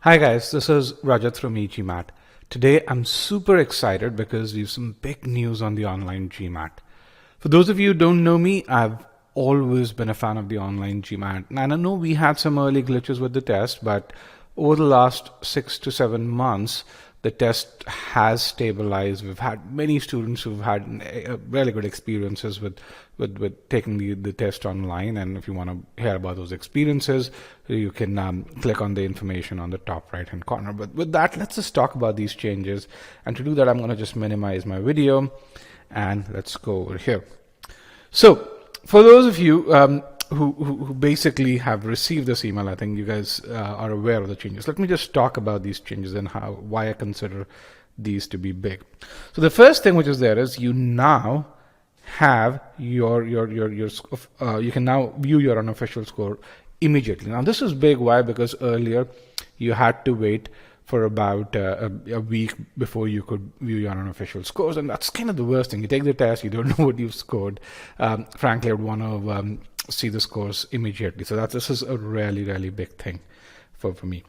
Hi guys, this is Rajat from e-GMAT. Today I'm super excited because we have some big news on the online GMAT. For those of you who don't know me, I've always been a fan of the online GMAT. And I know we had some early glitches with the test, but over the last 6 to 7 months, the test has stabilized. We've had many students who've had really good experiences with taking the test online. And if you want to hear about those experiences, you can click on the information on the top right hand corner. But with that, let's just talk about these changes. And to do that, I'm going to just minimize my video and let's go over here. So for those of you who basically have received this email, I think you guys are aware of the changes. Let me just talk about these changes and why I consider these to be big. So the first thing which is there is you now have you can now view your unofficial score immediately. Now this is big. Why? Because earlier you had to wait for about a week before you could view your unofficial scores, and that's kind of the worst thing. You take the test, you don't know what you've scored. Frankly, I would want to see the scores immediately. So this is a really big thing for me.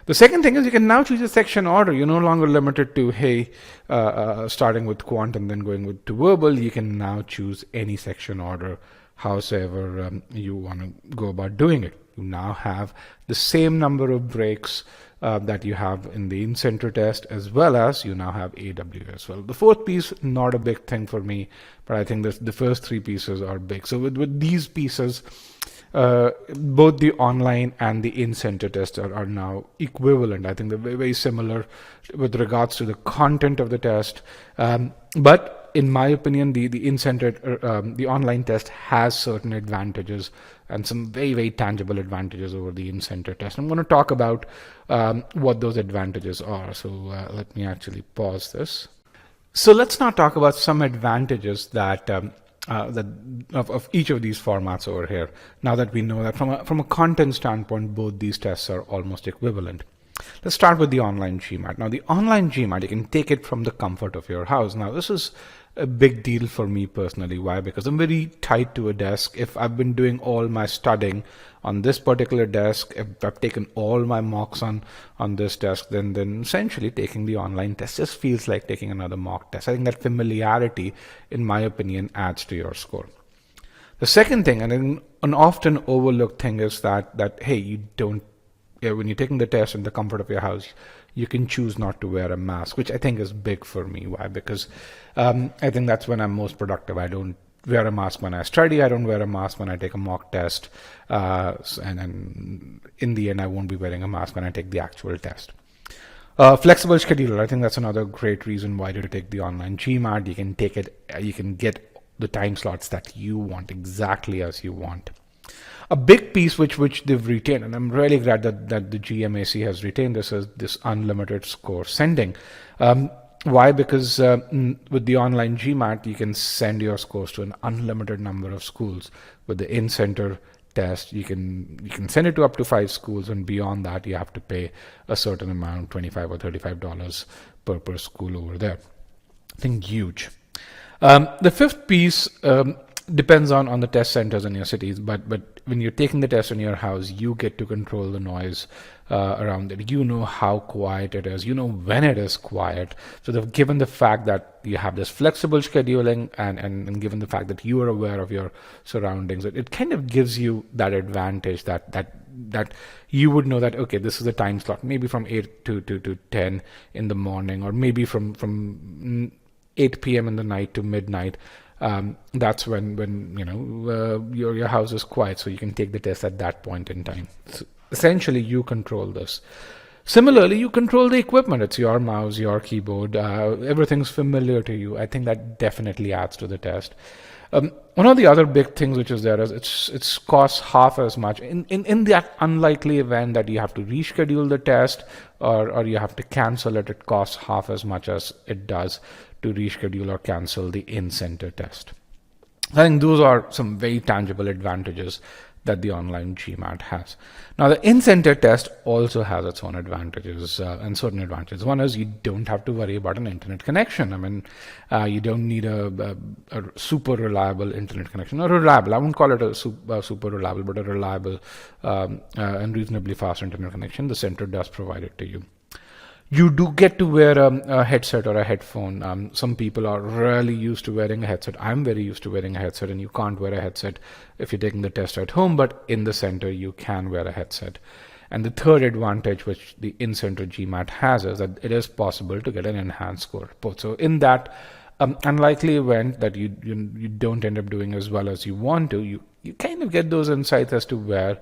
The second thing is you can now choose a section order. You're no longer limited to starting with quant and then going to verbal. You can now choose any section order, however you want to go about doing it. You now have the same number of breaks that you have in the in-center test, as well as you now have AW as well. The fourth piece, not a big thing for me, but I think the first three pieces are big. So with these pieces, both the online and the in-center test are now equivalent. I think they're very similar with regards to the content of the test, but in my opinion, the in-center, the online test has certain advantages and some very tangible advantages over the in-center test. I'm going to talk about what those advantages are. So let me actually pause this. So let's now talk about some advantages that of each of these formats over here. Now that we know that from a content standpoint, both these tests are almost equivalent. Let's start with the online GMAT. Now, the online GMAT, you can take it from the comfort of your house. Now, this is a big deal for me personally. Why? Because I'm very tied to a desk. If I've been doing all my studying on this particular desk, if I've taken all my mocks on this desk, then essentially taking the online test just feels like taking another mock test. I think that familiarity, in my opinion, adds to your score. The second thing, and an often overlooked thing, is that hey, you don't. When you're taking the test in the comfort of your house, you can choose not to wear a mask, which I think is big for me. Why? Because I think that's when I'm most productive. I don't wear a mask when I study. I don't wear a mask when I take a mock test. And in the end, I won't be wearing a mask when I take the actual test. Flexible scheduler. I think that's another great reason why to take the online GMAT. You can take it. You can get the time slots that you want exactly as you want. A big piece which they've retained, and I'm really glad that the GMAC has retained this, is this unlimited score sending. Why? Because with the online GMAT, you can send your scores to an unlimited number of schools. With the in-center test, you can send it to up to 5 schools, and beyond that, you have to pay a certain amount, $25 or $35 per school over there. I think huge. The fifth piece depends on the test centers in your cities, but when you're taking the test in your house, you get to control the noise around it. You know how quiet it is. You know when it is quiet. So given the fact that you have this flexible scheduling and given the fact that you are aware of your surroundings, it kind of gives you that advantage that you would know that, okay, this is the time slot, maybe from 8 to 10 in the morning, or maybe from 8 p.m. in the night to midnight. That's when your house is quiet, so you can take the test at that point in time. So essentially, you control this. Similarly, you control the equipment. It's your mouse, your keyboard. Everything's familiar to you. I think that definitely adds to the test. One of the other big things which is there is it's costs half as much in that unlikely event that you have to reschedule the test or you have to cancel it. It costs half as much as it does to reschedule or cancel the in-center test. I think those are some very tangible advantages that the online GMAT has. Now, the in-center test also has its own advantages and certain advantages. One is you don't have to worry about an internet connection. I mean, you don't need a super reliable internet connection, or reliable. I wouldn't call it a super reliable, but a reliable and reasonably fast internet connection. The center does provide it to you. You do get to wear a headset or a headphone. Some people are really used to wearing a headset. I'm very used to wearing a headset, and you can't wear a headset if you're taking the test at home, but in the center you can wear a headset. And the third advantage which the in-center GMAT has is that it is possible to get an enhanced score report. So in that unlikely event that you don't end up doing as well as you want to, you kind of get those insights as to where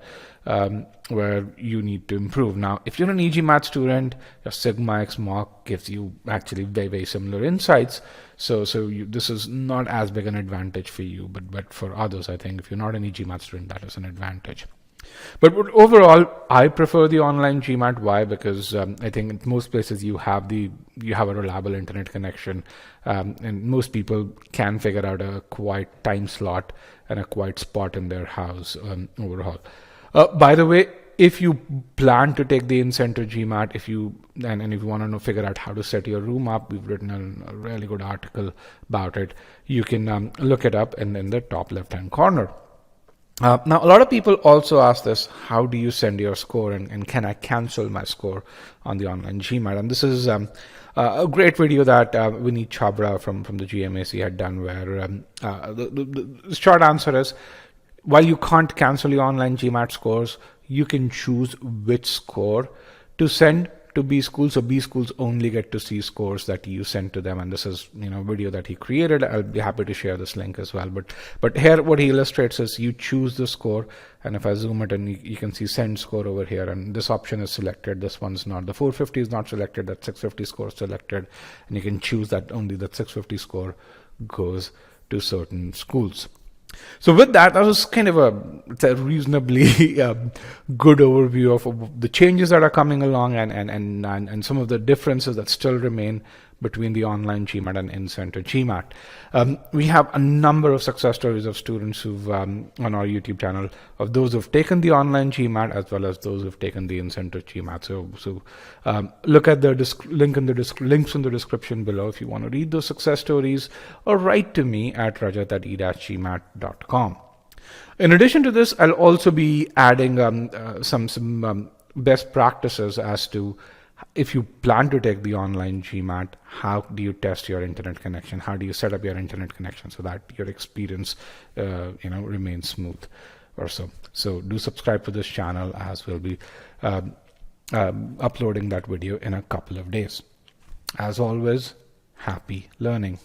you need to improve. Now, if you're an e-GMAT student, your Sigma X mark gives you actually very, very similar insights. So this is not as big an advantage for you, but for others, I think if you're not an e-GMAT student, that is an advantage. But overall, I prefer the online GMAT. Why? Because I think in most places you have a reliable internet connection, and most people can figure out a quiet time slot and a quiet spot in their house overall. By the way, if you plan to take the in-center GMAT, if you want to figure out how to set your room up, we've written a really good article about it. You can look it up in the top left-hand corner. Now, a lot of people also ask this: how do you send your score, and can I cancel my score on the online GMAT? And this is a great video that Vineet Chabra from the GMAC had done, where the short answer is, while you can't cancel your online GMAT scores, you can choose which score to send to B schools. So B schools only get to see scores that you send to them, and this is a video that he created. I'll be happy to share this link as well. But here what he illustrates is you choose the score, and if I zoom it, and you can see send score over here, and this option is selected. This one's not. The 450 is not selected. That 650 score is selected, and you can choose that only that 650 score goes to certain schools. So with that was kind of a reasonably good overview of the changes that are coming along and some of the differences that still remain between the online GMAT and in-center GMAT. We have a number of success stories of students who've on our YouTube channel, of those who've taken the online GMAT as well as those who've taken the in-center GMAT. So look at the links in the description below if you want to read those success stories, or write to me at rajat@e-gmat.com. In addition to this, I'll also be adding some best practices as to, if you plan to take the online GMAT, how do you test your internet connection? How do you set up your internet connection so that your experience remains smooth or so. So do subscribe to this channel, as we'll be uploading that video in a couple of days. As always, happy learning.